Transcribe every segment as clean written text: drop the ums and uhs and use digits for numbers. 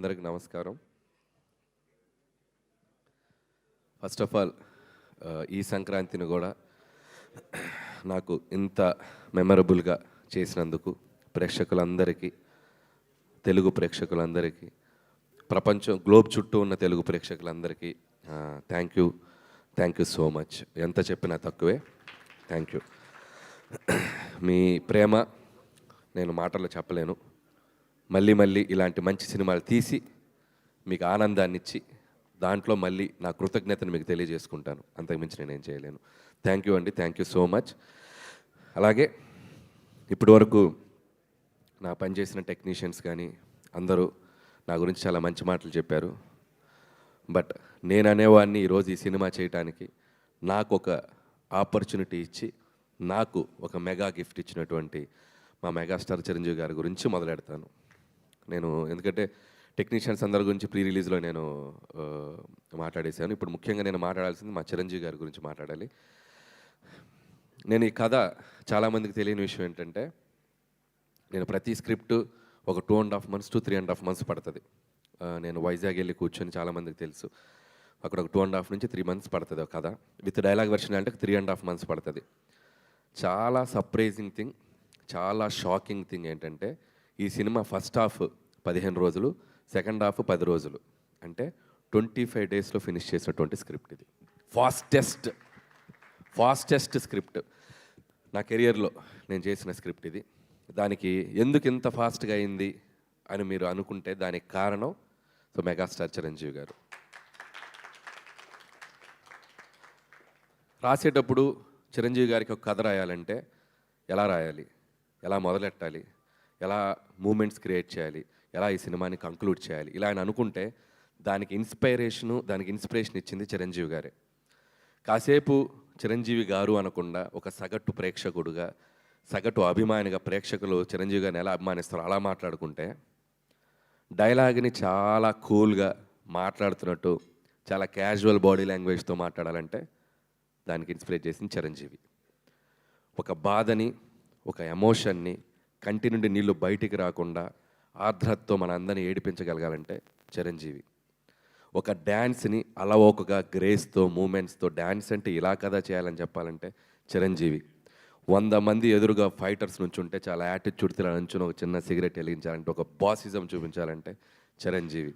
అందరికీ నమస్కారం. First of all ఈ సంక్రాంతిని కూడా నాకు ఇంత మెమరబుల్గా చేసినందుకు ప్రేక్షకులందరికీ, తెలుగు ప్రేక్షకులందరికీ, ప్రపంచం గ్లోబ్ చుట్టూ ఉన్న తెలుగు ప్రేక్షకులందరికీ థ్యాంక్ యూ సో మచ్. ఎంత చెప్పినా తక్కువే. Thank you. మీ ప్రేమ నేను మాటల్లో చెప్పలేను. మళ్ళీ మళ్ళీ ఇలాంటి మంచి సినిమాలు తీసి మీకు ఆనందాన్ని ఇచ్చి దాంట్లో మళ్ళీ నా కృతజ్ఞతను మీకు తెలియజేసుకుంటాను. అంతకుమించి నేనేం చేయలేను. థ్యాంక్ యూ అండి. Thank you so much. అలాగే ఇప్పటి వరకు నా పనిచేసిన టెక్నీషియన్స్ కానీ అందరూ నా గురించి చాలా మంచి మాటలు చెప్పారు. బట్ నేను అనేవాడిని ఈరోజు ఈ సినిమా చేయటానికి నాకు ఒక ఆపర్చునిటీ ఇచ్చి నాకు ఒక మెగా గిఫ్ట్ ఇచ్చినటువంటి మా మెగాస్టార్ చిరంజీవి గారి గురించి మొదలెడతాను నేను. ఎందుకంటే టెక్నీషియన్స్ అందరి గురించి ప్రీ రిలీజ్లో నేను మాట్లాడేశాను. ఇప్పుడు ముఖ్యంగా నేను మాట్లాడాల్సింది మా చిరంజీవి గారి గురించి మాట్లాడాలి. నేను ఈ కథ చాలామందికి తెలియని విషయం ఏంటంటే, నేను ప్రతి స్క్రిప్ట్ ఒక 2.5 months to 3.5 months పడుతుంది. నేను వైజాగ్ వెళ్ళి కూర్చొని, చాలామందికి తెలుసు, అక్కడ ఒక 2.5 నుంచి 3 months పడుతుంది ఒక కథ. విత్ డైలాగ్ వెర్షన్ అంటే 3.5 months పడుతుంది. చాలా సర్ప్రైజింగ్ థింగ్, చాలా షాకింగ్ థింగ్ ఏంటంటే, ఈ సినిమా ఫస్ట్ హాఫ్ 15 రోజులు, సెకండ్ హాఫ్ 10 రోజులు, అంటే 25 daysలో ఫినిష్ చేసినటువంటి స్క్రిప్ట్ ఇది. ఫాస్టెస్ట్ స్క్రిప్ట్ నా కెరియర్లో నేను చేసిన స్క్రిప్ట్ ఇది. దానికి ఎందుకు ఇంత ఫాస్ట్గా అయింది అని మీరు అనుకుంటే దానికి కారణం మెగాస్టార్ చిరంజీవి గారు. రాసేటప్పుడు చిరంజీవి గారికి ఒక కథ రాయాలంటే ఎలా రాయాలి, ఎలా మొదలెట్టాలి, ఎలా మూమెంట్స్ క్రియేట్ చేయాలి, ఎలా ఈ సినిమాని కంక్లూడ్ చేయాలి, ఇలా ఆయన అనుకుంటే దానికి ఇన్స్పిరేషన్ ఇచ్చింది చిరంజీవి గారే. కాసేపు చిరంజీవి గారు అనకుండా ఒక సగటు ప్రేక్షకుడుగా, సగటు అభిమానిగా ప్రేక్షకులు చిరంజీవి గారిని ఎలా అభిమానిస్తారో అలా మాట్లాడుకుంటే, డైలాగ్ని చాలా కూల్గా మాట్లాడుతున్నట్టు చాలా క్యాజువల్ బాడీ లాంగ్వేజ్తో మాట్లాడాలంటే దానికి ఇన్స్పిరేట్ చేసింది చిరంజీవి. ఒక బాధని, ఒక ఎమోషన్ని, కంటి నుండి నీళ్లు బయటికి రాకుండా ఆర్ద్రతతో మన అందరినీ ఏడిపించగలగాలంటే చిరంజీవి. ఒక డ్యాన్స్ని అలవోకగా గ్రేస్తో, మూమెంట్స్తో, డ్యాన్స్ అంటే ఇలా కదా చేయాలని చెప్పాలంటే చిరంజీవి. 100 మంది ఎదురుగా ఫైటర్స్ నుంచి ఉంటే చాలా యాటిట్యూడ్తో నుంచుని ఒక చిన్న సిగరెట్ వెలిగించాలంటే, ఒక బాసిజం చూపించాలంటే చిరంజీవి.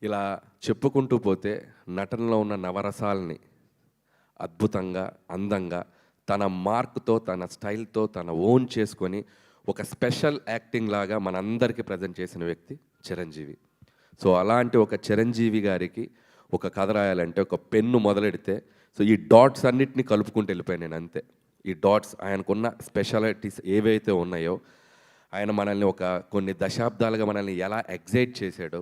ఇలా చెప్పుకుంటూ పోతే నటనలో ఉన్న నవరసాలని అద్భుతంగా, అందంగా, తన మార్క్తో, తన స్టైల్తో, తన ఓన్ చేసుకొని ఒక స్పెషల్ యాక్టింగ్ లాగా మనందరికీ ప్రజెంట్ చేసిన వ్యక్తి చిరంజీవి. సో అలాంటి ఒక చిరంజీవి గారికి ఒక కథ రాయాలంటే ఒక పెన్ను మొదలెడితే ఈ డాట్స్ అన్నిటిని కలుపుకుంటూ వెళ్ళిపోయాను నేను, అంతే. ఈ డాట్స్ ఆయనకున్న స్పెషాలిటీస్ ఏవైతే ఉన్నాయో, ఆయన మనల్ని కొన్ని దశాబ్దాలుగా మనల్ని ఎలా ఎగ్జైట్ చేశాడో,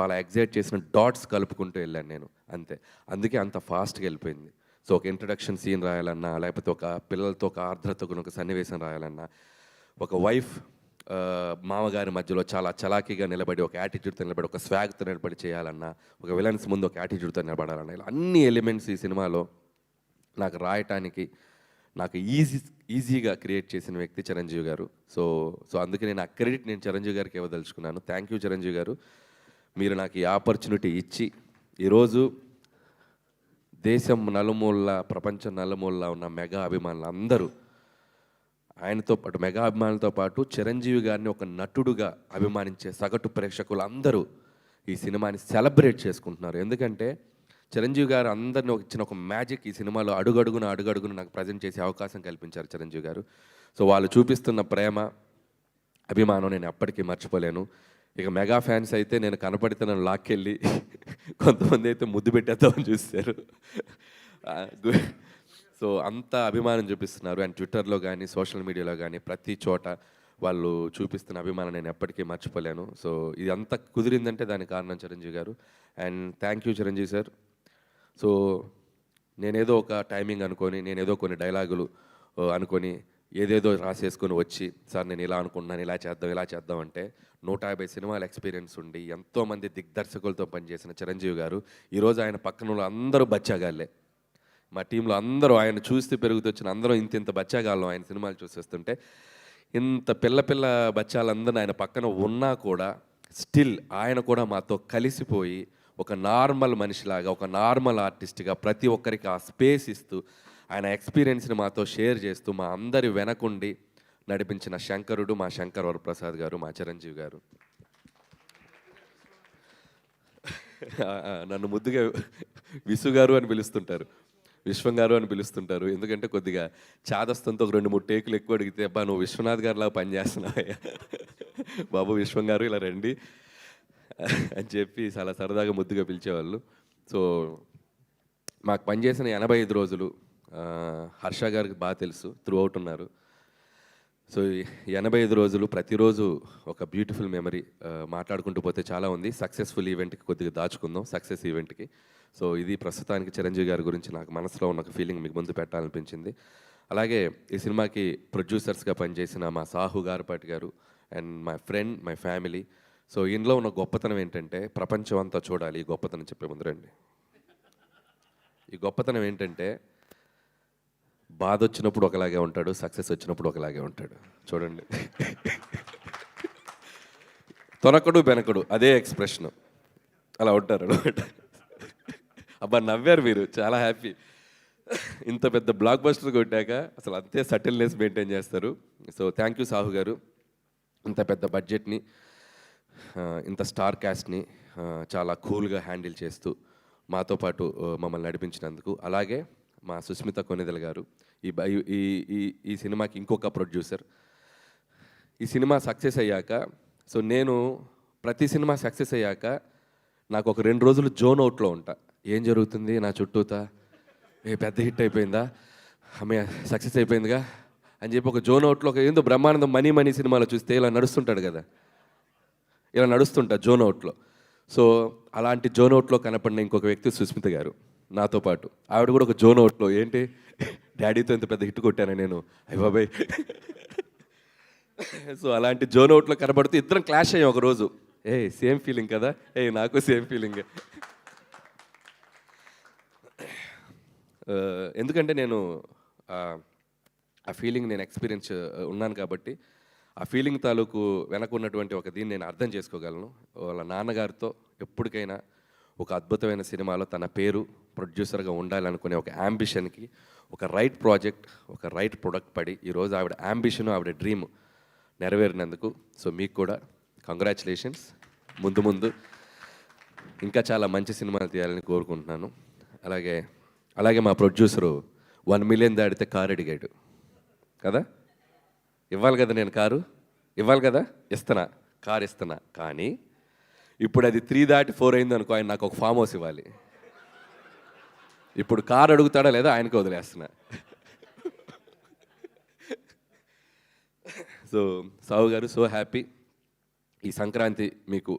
అలా ఎగ్జైట్ చేసిన డాట్స్ కలుపుకుంటూ వెళ్ళాను నేను, అంతే. అందుకే అంత ఫాస్ట్గా వెళ్ళిపోయింది. ఒక ఇంట్రడక్షన్ సీన్ రాయాలన్నా, లేకపోతే ఒక పిల్లలతో ఒక ఆర్ద్రతకు ఒక సన్నివేశం రాయాలన్నా, ఒక వైఫ్ మామగారి మధ్యలో చాలా చలాకీగా నిలబడి, ఒక యాటిట్యూడ్తో నిలబడి, ఒక స్వాగ్తో నిలబడి చేయాలన్నా, ఒక విలన్స్ ముందు ఒక యాటిట్యూడ్తో నిలబడాలన్నా, ఇలా అన్ని ఎలిమెంట్స్ ఈ సినిమాలో నాకు రాయటానికి నాకు ఈజీగా క్రియేట్ చేసిన వ్యక్తి చిరంజీవి గారు. అందుకే నేను ఆ క్రెడిట్ నేను చిరంజీవి గారికి ఇవ్వదలుచుకున్నాను. థ్యాంక్ యూ చిరంజీవి గారు. మీరు నాకు ఈ ఆపర్చునిటీ ఇచ్చి ఈరోజు దేశం నలుమూల, ప్రపంచం నలుమూల ఉన్న మెగా అభిమానులు అందరూ, ఆయనతో పాటు మెగా అభిమానులతో పాటు చిరంజీవి గారిని ఒక నటుడుగా అభిమానించే సగటు ప్రేక్షకులు అందరూ ఈ సినిమాని సెలబ్రేట్ చేసుకుంటున్నారు. ఎందుకంటే చిరంజీవి గారు అందరిని ఇచ్చిన ఒక మ్యాజిక్ ఈ సినిమాలో అడుగడుగున నాకు ప్రజెంట్ చేసే అవకాశం కల్పించారు చిరంజీవి గారు. వాళ్ళు చూపిస్తున్న ప్రేమ, అభిమానం నేను ఎప్పటికీ మర్చిపోలేను. ఇక మెగా ఫ్యాన్స్ అయితే నేను కనపడితే నన్ను లాక్కెళ్ళి, కొంతమంది అయితే ముద్దు పెట్టేద్దామని చూస్తారు. అంత అభిమానం చూపిస్తున్నారు. అండ్ ట్విట్టర్లో కానీ, సోషల్ మీడియాలో కానీ, ప్రతి చోట వాళ్ళు చూపిస్తున్న అభిమానం నేను ఎప్పటికీ మర్చిపోలేను. ఇది అంతా కుదిరిందంటే దానికి కారణం చిరంజీవి గారు. And thank you Chiranjeevi sir. నేనేదో ఒక టైమింగ్ అనుకొని, నేనేదో కొన్ని డైలాగులు అనుకొని, ఏదేదో రాసేసుకొని వచ్చి, సార్ నేను ఇలా అనుకుంటున్నాను, ఇలా చేద్దాం అంటే 150 సినిమాల ఎక్స్పీరియన్స్ ఉండి ఎంతోమంది దిగ్దర్శకులతో పనిచేసిన చిరంజీవి గారు ఈరోజు ఆయన పక్కన అందరూ బచ్చాగాళ్ళే. మా టీంలో అందరూ ఆయన చూస్తే పెరుగుతొచ్చిన అందరూ ఇంత బచ్చాగాళ్ళం ఆయన సినిమాలు చూసేస్తుంటే, ఇంత పిల్ల బచ్చాలందరూ ఆయన పక్కన ఉన్నా కూడా స్టిల్ ఆయన కూడా మాతో కలిసిపోయి ఒక నార్మల్ మనిషిలాగా, ఒక నార్మల్ ఆర్టిస్ట్గా ప్రతి ఒక్కరికి ఆ స్పేస్ ఇస్తూ ఆయన ఎక్స్పీరియన్స్ని మాతో షేర్ చేస్తూ మా అందరి వెనకుండి నడిపించిన శంకరుడు మా శంకర్ వరప్రసాద్ గారు, మా చిరంజీవి గారు. నన్ను ముద్దుగా విసు గారు అని పిలుస్తుంటారు, విశ్వం గారు అని పిలుస్తుంటారు. ఎందుకంటే కొద్దిగా చాదస్తంతో ఒక 2-3 టేకులు ఎక్కువ అడిగితే, అబ్బా నువ్వు విశ్వనాథ్ గారిలాగా పనిచేస్తున్నావయ్యా బాబు విశ్వం గారు ఇలా రండి అని చెప్పి చాలా సరదాగా ముద్దుగా పిలిచేవాళ్ళు. సో మాకు పనిచేసిన 85 రోజులు హర్ష గారికి బాగా తెలుసు, త్రూ అవుట్ ఉన్నారు. సో 85 రోజులు ప్రతిరోజు ఒక బ్యూటిఫుల్ మెమరీ. మాట్లాడుకుంటూ పోతే చాలా ఉంది. సక్సెస్ఫుల్ ఈవెంట్కి కొద్దిగా దాచుకుందాం, సక్సెస్ ఈవెంట్కి. సో ఇది ప్రస్తుతానికి చిరంజీవి గారి గురించి నాకు మనసులో ఉన్న ఒక ఫీలింగ్ మీకు ముందు పెట్టాలనిపించింది. అలాగే ఈ సినిమాకి ప్రొడ్యూసర్స్గా పనిచేసిన మా సాహు గారపాటి గారు and my friend, my family. So ఇందులో ఉన్న గొప్పతనం ఏంటంటే, ప్రపంచం అంతా చూడాలి ఈ గొప్పతనం చెప్పే ముందరండి. ఈ గొప్పతనం ఏంటంటే, బాధ వచ్చినప్పుడు ఒకలాగే ఉంటాడు, సక్సెస్ వచ్చినప్పుడు ఒకలాగే ఉంటాడు. చూడండి, తొనకడు బెనకడు అదే ఎక్స్ప్రెషన్, అలా ఉంటారు అనమాట. అబ్బా నవ్వారు మీరు, చాలా హ్యాపీ. ఇంత పెద్ద బ్లాక్ బస్టర్ కొట్టాక అసలు అంతే సటిల్నెస్ మెయింటైన్ చేస్తారు. సో థ్యాంక్ యూ సాహు గారు. ఇంత పెద్ద బడ్జెట్ని, ఇంత స్టార్ క్యాస్ట్ని చాలా కూల్గా హ్యాండిల్ చేస్తూ మాతో పాటు మమ్మల్ని నడిపించినందుకు. అలాగే మా సుస్మిత కొనిదెల గారు, ఈ సినిమాకి ఇంకొక ప్రొడ్యూసర్. ఈ సినిమా సక్సెస్ అయ్యాక, సో నేను ప్రతి సినిమా సక్సెస్ అయ్యాక నాకు ఒక 2 రోజులు జోన్ అవుట్లో ఉంటా. ఏం జరుగుతుంది నా చుట్టూతా, పెద్ద హిట్ అయిపోయిందా, ఆమె సక్సెస్ అయిపోయిందిగా అని చెప్పి ఒక జోన్ అవుట్లో, ఒక ఏందో బ్రహ్మానందం మనీ సినిమాలో చూస్తే ఇలా నడుస్తుంటాడు కదా, ఇలా నడుస్తుంటా జోన్ అవుట్లో. సో అలాంటి జోన్ అవుట్లో కనపడిన ఇంకొక వ్యక్తి సుస్మిత గారు నాతో పాటు. ఆవిడ కూడా ఒక జోన్ అవుట్లో, ఏంటి డాడీతో ఇంత పెద్ద హిట్ కొట్టాను నేను, అయ్య బాబాయ్. సో అలాంటి జోన్ అవుట్లో కనబడుతూ ఇద్దరం క్లాష్ అయ్యాం ఒకరోజు. సేమ్ ఫీలింగ్ కదా, నాకు సేమ్ ఫీలింగ్. ఎందుకంటే నేను ఆ ఫీలింగ్ నేను ఎక్స్పీరియన్స్ ఉన్నాను కాబట్టి, ఆ ఫీలింగ్ తాలూకు వెనక ఉన్నటువంటి ఒక దీన్ని నేను అర్థం చేసుకోగలను. వాళ్ళ నాన్నగారితో ఎప్పటికైనా ఒక అద్భుతమైన సినిమాలో తన పేరు ప్రొడ్యూసర్గా ఉండాలనుకునే ఒక యాంబిషన్కి ఒక రైట్ ప్రాజెక్ట్, ఒక రైట్ ప్రొడక్ట్ పడి ఈరోజు ఆవిడ యాంబిషన్, ఆవిడ డ్రీమ్ నెరవేరినందుకు సో మీకు కూడా కంగ్రాచులేషన్స్. ముందు ఇంకా చాలా మంచి సినిమాలు తీయాలని కోరుకుంటున్నాను. అలాగే మా ప్రొడ్యూసరు 1 మిలియన్ దాటితే కారు అడిగాడు కదా, ఇవ్వాలి కదా, నేను కారు ఇవ్వాలి కదా, కారు ఇస్తున్నా. కానీ ఇప్పుడు అది 3 దాటి 4 అయింది అనుకో, ఆయన నాకు ఒక ఫామ్ హౌస్ ఇవ్వాలి. ఇప్పుడు కారు అడుగుతాడా లేదా ఆయనకి వదిలేస్తున్నా. సో సావు గారు, సో హ్యాపీ. ఈ సంక్రాంతి మీకు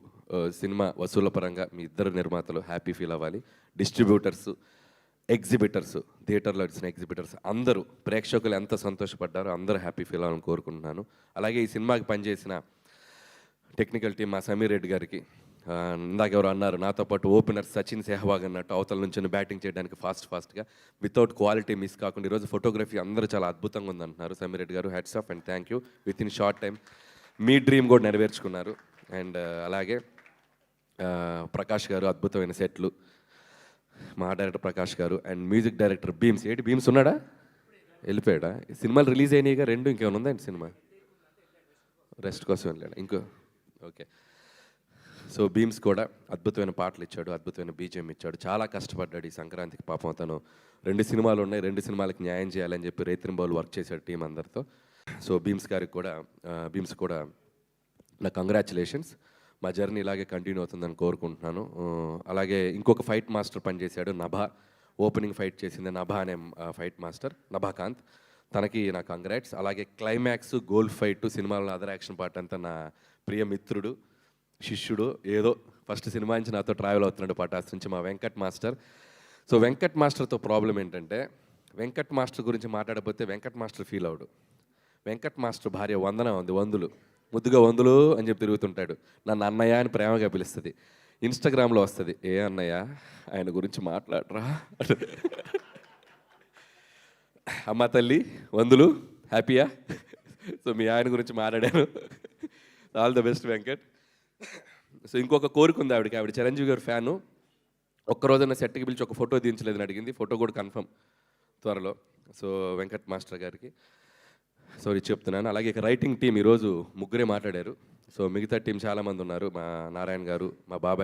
సినిమా వసూళ్ల పరంగా మీ ఇద్దరు నిర్మాతలు హ్యాపీ ఫీల్ అవ్వాలి. డిస్ట్రిబ్యూటర్స్, ఎగ్జిబిటర్స్, థియేటర్లో వచ్చిన ఎగ్జిబిటర్స్ అందరూ, ప్రేక్షకులు ఎంత సంతోషపడ్డారో అందరూ హ్యాపీ ఫీల్ అవ్వాలని కోరుకుంటున్నాను. అలాగే ఈ సినిమాకి పనిచేసిన టెక్నికల్ టీం, మా సమీర్ రెడ్డి గారికి, ఇందాక ఎవరు అన్నారు నాతో పాటు ఓపెనర్ సచిన్ సెహ్వాగ్ అన్నట్టు అవతల నుంచి బ్యాటింగ్ చేయడానికి ఫాస్ట్గా వితౌట్ క్వాలిటీ మిస్ కాకుండా ఈరోజు ఫోటోగ్రఫీ అందరూ చాలా అద్భుతంగా ఉందంటున్నారు. సమీర్ రెడ్డి గారు, hats off and thank you. With in short time me dream కూడా నెరవేర్చుకున్నారు. అండ్ అలాగే ప్రకాష్ గారు, అద్భుతమైన సెట్లు, మా డైరెక్టర్ ప్రకాష్ గారు and music director Bheems. Bheems ఉన్నాడా, వెళ్ళిపోయాడా? సినిమాలు రిలీజ్ అయినాయిగా 2, ఇంకేమైనా ఉందా అండి సినిమా? రెస్ట్ కోసం వెళ్ళాడు ఇంకో. ఓకే. సో భీమ్స్ కూడా అద్భుతమైన పాటలు ఇచ్చాడు, అద్భుతమైన బీజిఎం ఇచ్చాడు. చాలా కష్టపడ్డాడు ఈ సంక్రాంతికి. పాపం తను 2 సినిమాలు ఉన్నాయి, 2 సినిమాలకి న్యాయం చేయాలని చెప్పి రేత్రింబౌలు వర్క్ చేశాడు టీం అందరితో. సో భీమ్స్ కూడా నా కంగ్రాచులేషన్స్. మా జర్నీ ఇలాగే కంటిన్యూ అవుతుందని కోరుకుంటున్నాను. అలాగే ఇంకొక ఫైట్ మాస్టర్ పనిచేశాడు, నభా. ఓపెనింగ్ ఫైట్ చేసింది నభా అనే ఫైట్ మాస్టర్, నభాకాంత్. తనకి నా కంగ్రాట్స్. అలాగే క్లైమాక్స్, గోల్ ఫైట్, సినిమాలో అదర్ యాక్షన్ పార్ట్ అంతా నా ప్రియ మిత్రుడు, శిష్యుడు, ఏదో ఫస్ట్ సినిమా నుంచి నాతో ట్రావెల్ అవుతున్నాడు పటాస్ నుంచి, మా వెంకట్ మాస్టర్. సో వెంకట్ మాస్టర్తో ప్రాబ్లం ఏంటంటే, వెంకట్ మాస్టర్ గురించి మాట్లాడకపోతే వెంకట్ మాస్టర్ ఫీల్ అవడు. వెంకట్ మాస్టర్ భార్య వందన ఉంది, వందులు, ముద్దుగా వందులు అని చెప్పి తిరుగుతుంటాడు. నన్ను అన్నయ్య అని ప్రేమగా పిలుస్తుంది. ఇన్స్టాగ్రామ్లో వస్తుంది, ఏ అన్నయ్య ఆయన గురించి మాట్లాడరా. అమ్మ తల్లి వందులు, హ్యాపీయా? సో మీ ఆయన గురించి మాట్లాడాను. All the best Venkat. So ఇంకొక కోరిక ఉంది ఆవిడకి. ఆవిడ చిరంజీవి గారి ఫ్యాను. ఒక్కరోజైనా సెట్కి పిలిచి ఒక ఫోటో దించలేదని అడిగింది. ఫోటో కూడా కన్ఫర్మ్ త్వరలో. సో వెంకట్ మాస్టర్ గారికి సారీ చెప్తున్నాను. అలాగే ఇక రైటింగ్ టీం ఈరోజు ముగ్గురే మాట్లాడారు. సో మిగతా టీం చాలామంది ఉన్నారు. మా నారాయణ గారు, మా బాబాయ్